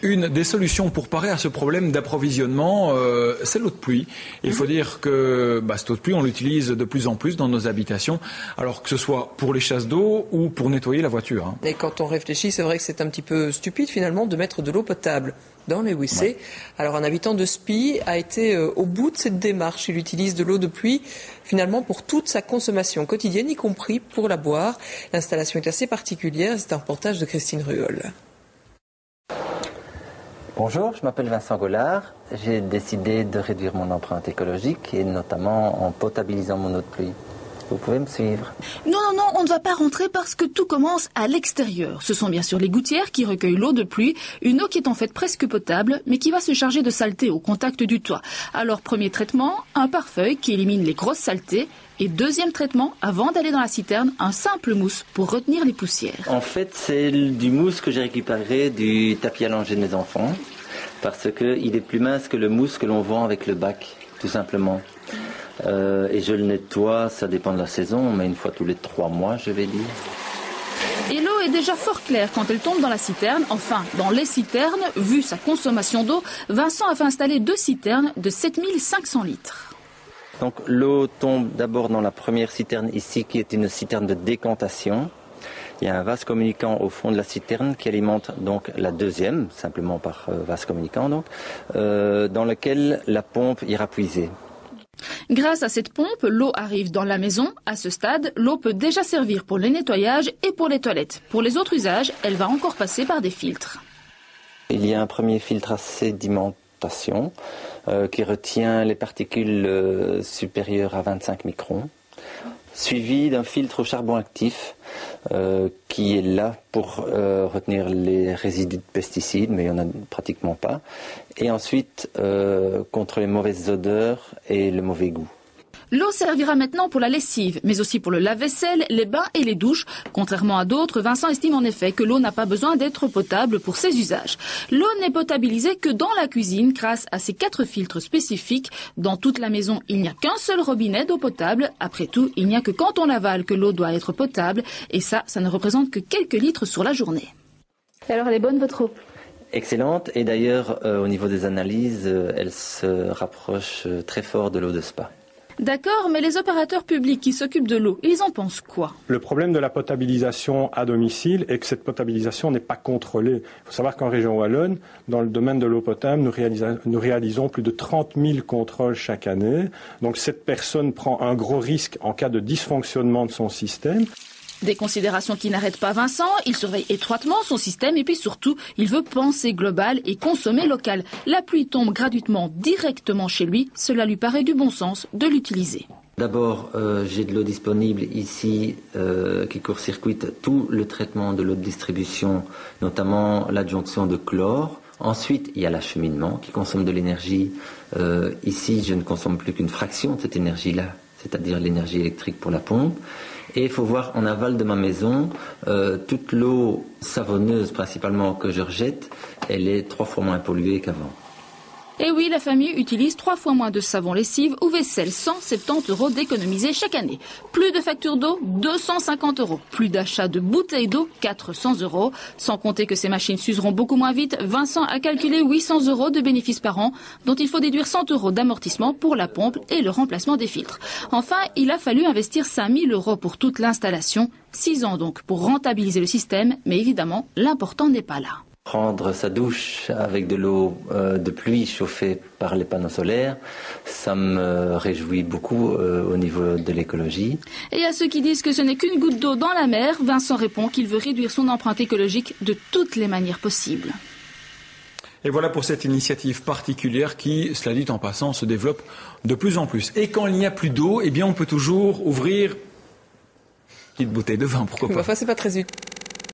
Une des solutions pour parer à ce problème d'approvisionnement, c'est l'eau de pluie. Il faut dire que cette eau de pluie, on l'utilise de plus en plus dans nos habitations, alors que ce soit pour les chasses d'eau ou pour nettoyer la voiture. Et quand on réfléchit, c'est vrai que c'est un petit peu stupide finalement de mettre de l'eau potable dans les WC. Ouais. Alors un habitant de Spie a été au bout de cette démarche. Il utilise de l'eau de pluie finalement pour toute sa consommation quotidienne, y compris pour la boire. L'installation est assez particulière. C'est un reportage de Christine Ruol. Bonjour, je m'appelle Vincent Gollard. J'ai décidé de réduire mon empreinte écologique et notamment en potabilisant mon eau de pluie. Vous pouvez me suivre? Non, on ne va pas rentrer parce que tout commence à l'extérieur. Ce sont bien sûr les gouttières qui recueillent l'eau de pluie, une eau qui est en fait presque potable, mais qui va se charger de saleté au contact du toit. Alors, premier traitement, un pare-feuille qui élimine les grosses saletés. Et deuxième traitement, avant d'aller dans la citerne, un simple mousse pour retenir les poussières. En fait, c'est du mousse que j'ai récupéré du tapis à langer de mes enfants, parce qu'il est plus mince que le mousse que l'on vend avec le bac, tout simplement. Et je le nettoie, ça dépend de la saison, mais une fois tous les 3 mois, je vais dire. Et l'eau est déjà fort claire quand elle tombe dans la citerne. Enfin, dans les citernes, vu sa consommation d'eau, Vincent a fait installer 2 citernes de 7500 litres. Donc l'eau tombe d'abord dans la première citerne ici, qui est une citerne de décantation. Il y a un vase communicant au fond de la citerne qui alimente donc la deuxième, simplement par vase communicant, donc, dans lequel la pompe ira puiser. Grâce à cette pompe, l'eau arrive dans la maison. À ce stade, l'eau peut déjà servir pour le nettoyage et pour les toilettes. Pour les autres usages, elle va encore passer par des filtres. Il y a un premier filtre à sédimentation qui retient les particules supérieures à 25 microns, suivi d'un filtre au charbon actif qui est là pour retenir les résidus de pesticides, mais il n'y en a pratiquement pas, et ensuite contre les mauvaises odeurs et le mauvais goût. L'eau servira maintenant pour la lessive, mais aussi pour le lave-vaisselle, les bains et les douches. Contrairement à d'autres, Vincent estime en effet que l'eau n'a pas besoin d'être potable pour ses usages. L'eau n'est potabilisée que dans la cuisine grâce à ces 4 filtres spécifiques. Dans toute la maison, il n'y a qu'un seul robinet d'eau potable. Après tout, il n'y a que quand on avale que l'eau doit être potable. Et ça ne représente que quelques litres sur la journée. Et alors, elle est bonne, votre eau ? Excellente. Et d'ailleurs, au niveau des analyses, elle se rapproche très fort de l'eau de spa. D'accord, mais les opérateurs publics qui s'occupent de l'eau, ils en pensent quoi? Le problème de la potabilisation à domicile est que cette potabilisation n'est pas contrôlée. Il faut savoir qu'en région wallonne, dans le domaine de l'eau potable, nous réalisons plus de 30 000 contrôles chaque année. Donc cette personne prend un gros risque en cas de dysfonctionnement de son système. Des considérations qui n'arrêtent pas Vincent, il surveille étroitement son système et puis surtout, il veut penser global et consommer local. La pluie tombe gratuitement directement chez lui, cela lui paraît du bon sens de l'utiliser. D'abord, j'ai de l'eau disponible ici qui court-circuite tout le traitement de l'eau de distribution, notamment l'adjonction de chlore. Ensuite, il y a l'acheminement qui consomme de l'énergie. Ici, je ne consomme plus qu'une fraction de cette énergie-là, c'est-à-dire l'énergie électrique pour la pompe. Et il faut voir en aval de ma maison, toute l'eau savonneuse principalement que je rejette, elle est 3 fois moins polluée qu'avant. Et oui, la famille utilise 3 fois moins de savon lessive ou vaisselle, 170 € d'économiser chaque année. Plus de facture d'eau, 250 €. Plus d'achat de bouteilles d'eau, 400 €. Sans compter que ces machines s'useront beaucoup moins vite, Vincent a calculé 800 € de bénéfices par an, dont il faut déduire 100 € d'amortissement pour la pompe et le remplacement des filtres. Enfin, il a fallu investir 5 000 € pour toute l'installation. 6 ans donc pour rentabiliser le système, mais évidemment, l'important n'est pas là. Prendre sa douche avec de l'eau de pluie chauffée par les panneaux solaires, ça me réjouit beaucoup au niveau de l'écologie. Et à ceux qui disent que ce n'est qu'une goutte d'eau dans la mer, Vincent répond qu'il veut réduire son empreinte écologique de toutes les manières possibles. Et voilà pour cette initiative particulière qui, cela dit en passant, se développe de plus en plus. Et quand il n'y a plus d'eau, eh bien on peut toujours ouvrir une petite bouteille de vin, pourquoi pas. Enfin, c'est pas très utile.